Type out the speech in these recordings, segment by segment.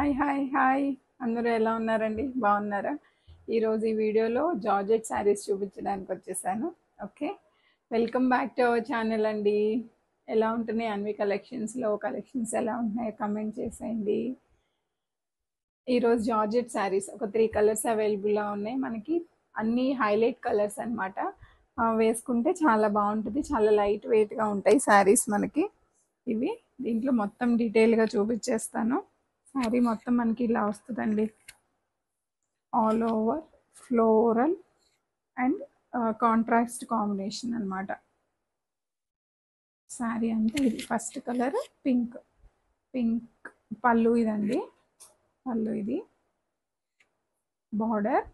Hi అందరూ ఎలా ఉన్నారండి? బాగున్నారా? ఈరోజు ఈ వీడియోలో జార్జెట్ శారీస్ చూపించడానికి వచ్చేసాను. Okay, welcome back to our channel అండి. ఎలా ఉంటున్నాయి అన్వి కలెక్షన్స్లో కలెక్షన్స్ ఎలా ఉంటున్నాయో కమెంట్ చేసేయండి. ఈరోజు జార్జెట్ శారీస్ ఒక 3 కలర్స్ అవైలబుల్గా ఉన్నాయి మనకి. అన్ని హైలైట్ కలర్స్ అనమాట. వేసుకుంటే చాలా బాగుంటుంది, చాలా లైట్ వెయిట్గా ఉంటాయి శారీస్ మనకి. ఇవి దీంట్లో మొత్తం డీటెయిల్గా చూపించేస్తాను. శారీ మొత్తం మనకి ఇలా వస్తుందండి, all over floral and contrast combination అనమాట. శారీ అంటే ఇది ఫస్ట్ కలర్ పింక్ పళ్ళు ఇదండి. పళ్ళు ఇది, border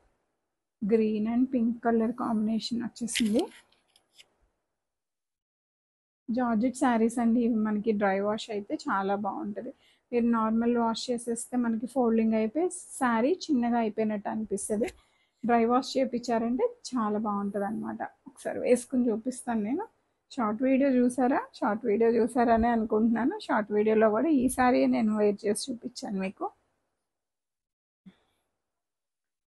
green and pink colour combination వచ్చేసింది. జార్జెట్ శారీస్ అండి ఇవి మనకి డ్రై వాష్ అయితే చాలా బాగుంటుంది. మీరు నార్మల్ వాష్ చేసేస్తే మనకి ఫోల్డింగ్ అయిపోయి శారీ చిన్నగా అయిపోయినట్టు అనిపిస్తుంది. డ్రై వాష్ చేయించారంటే చాలా బాగుంటుంది అనమాట. ఒకసారి వేసుకుని చూపిస్తాను నేను. షార్ట్ వీడియో చూసారని అనుకుంటున్నాను. షార్ట్ వీడియోలో కూడా ఈ శారీ నేను వేర్ చేసి చూపించాను మీకు.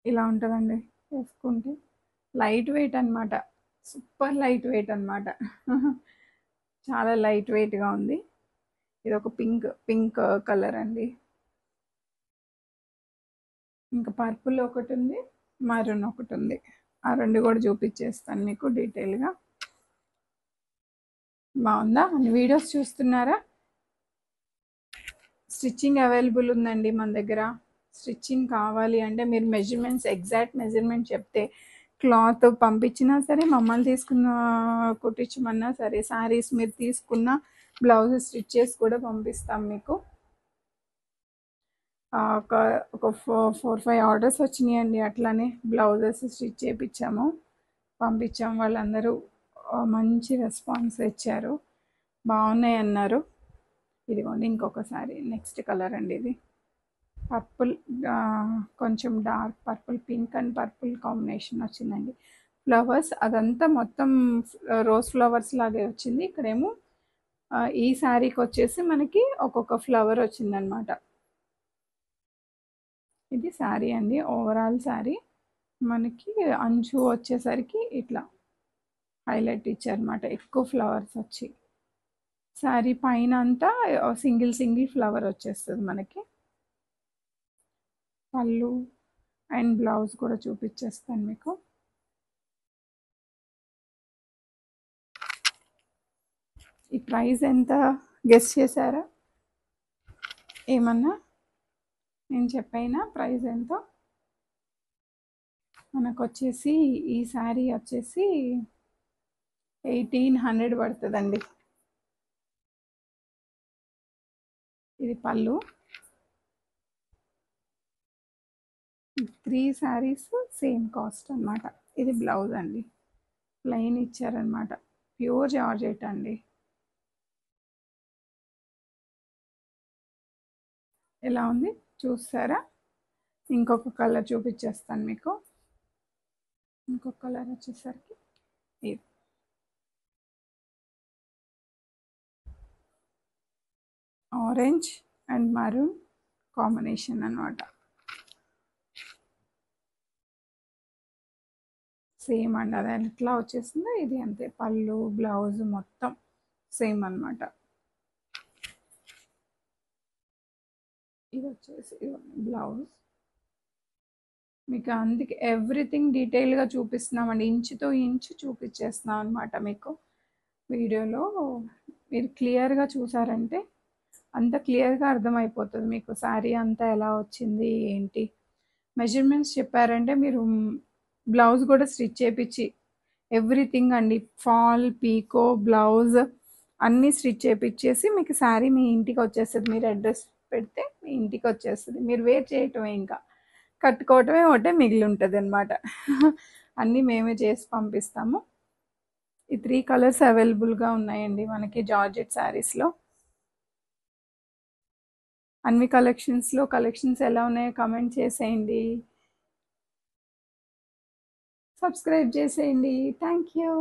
ఇలా ఉంటుందండి వేసుకుంటే. లైట్ వెయిట్ అనమాట, సూపర్ లైట్ వెయిట్ అనమాట. చాలా లైట్ వెయిట్గా ఉంది. ఇది ఒక పింక్ కలర్ అండి. ఇంకా పర్పుల్ ఒకటి ఉంది, మరూన్ ఒకటి ఉంది. ఆ రెండు కూడా చూపించేస్తాను మీకు డీటెయిల్గా. బాగుందా? అన్ని వీడియోస్ చూస్తున్నారా? స్టిచ్చింగ్ అవైలబుల్ ఉందండి మన దగ్గర. స్టిచ్చింగ్ కావాలి అంటే మీరు ఎగ్జాక్ట్ మెజర్మెంట్ చెప్తే క్లాత్ పంపించినా సరే, మమ్మల్ని కుట్టించమన్నా సరే, శారీస్ మీరు తీసుకున్న బ్లౌజ్ స్టిచ్ చేసి కూడా పంపిస్తాం మీకు. ఒక 4-5 ఆర్డర్స్ వచ్చినాయండి. అట్లానే బ్లౌజెస్ స్టిచ్ చేయించాము, పంపించాము. వాళ్ళందరూ మంచి రెస్పాన్స్ ఇచ్చారు, బాగున్నాయి అన్నారు. ఇదిగోండి ఇంకొకసారి నెక్స్ట్ కలర్ అండి. ఇది పర్పుల్, కొంచెం dark purple, pink and purple combination వచ్చిందండి. ఫ్లవర్స్ అదంతా మొత్తం రోజ్ ఫ్లవర్స్ లాగే వచ్చింది. ఇక్కడేమో ఈ శారీకి వచ్చేసి మనకి ఒక్కొక్క ఫ్లవర్ వచ్చిందనమాట. ఇది శారీ అండి, ఓవరాల్ శారీ. మనకి అంచు వచ్చేసరికి ఇట్లా హైలైట్ ఇచ్చారనమాట, ఎక్కువ ఫ్లవర్స్ వచ్చి. శారీ పైన అంతా సింగిల్ ఫ్లవర్ వచ్చేస్తుంది మనకి. పళ్ళు అండ్ బ్లౌజ్ కూడా చూపించేస్తాను మీకు. ఈ ప్రైస్ ఎంత గెస్ చేశారా? ఏమన్నా నేను చెప్పైనా ప్రైస్ ఎంతో? మనకు వచ్చేసి ఈ శారీ వచ్చేసి 1800 పడుతుందండి. ఇది పళ్ళు. 3 శారీస్ సేమ్ కాస్ట్ అనమాట. ఇది బ్లౌజ్ అండి, ప్లెయిన్ ఇచ్చారనమాట, ప్యూర్ జార్జెట్ అండి. ఎలా ఉంది చూస్తారా? ఇంకొక కలర్ చూపించేస్తాను మీకు. ఇంకొక కలర్ వచ్చేసరికి ఇది ఆరెంజ్ అండ్ మరూన్ కాంబినేషన్ అనమాట. సేమ్ అండి, అది ఎట్లా వచ్చేసిందో ఇది అంతే. పళ్ళు బ్లౌజ్ మొత్తం సేమ్ అనమాట. ఇది వచ్చేసి బ్లౌజ్. మీకు అందుకే ఎవ్రీథింగ్ డీటెయిల్గా చూపిస్తున్నామండి, ఇంచుతో ఇంచు చూపించేస్తున్నాం అనమాట మీకు వీడియోలో. మీరు క్లియర్గా చూసారంటే అంత క్లియర్గా అర్థమైపోతుంది మీకు శారీ అంతా ఎలా వచ్చింది ఏంటి. మెజర్మెంట్స్ చెప్పారంటే మీరు బ్లౌజ్ కూడా స్టిచ్ చేయించి ఎవ్రీథింగ్ అండి, ఫాల్ పీకో బ్లౌజ్ అన్నీ స్టిచ్ చేయించేసి మీకు శారీ మీ ఇంటికి వచ్చేస్తుంది. మీరు అడ్రస్ పెడితే మీ ఇంటికి వచ్చేస్తుంది. మీరు వేర్ చేయటమే, ఇంకా కట్టుకోవటమే ఒకటే మిగిలి ఉంటుంది అనమాట. అన్నీ మేమే చేసి పంపిస్తాము. ఈ 3 కలర్స్ అవైలబుల్గా ఉన్నాయండి మనకి జార్జెట్ శారీస్లో. అన్ని కలెక్షన్స్ ఎలా ఉన్నాయో కమెంట్ చేసేయండి, సబ్స్క్రైబ్ చేసేయండి. Thank you.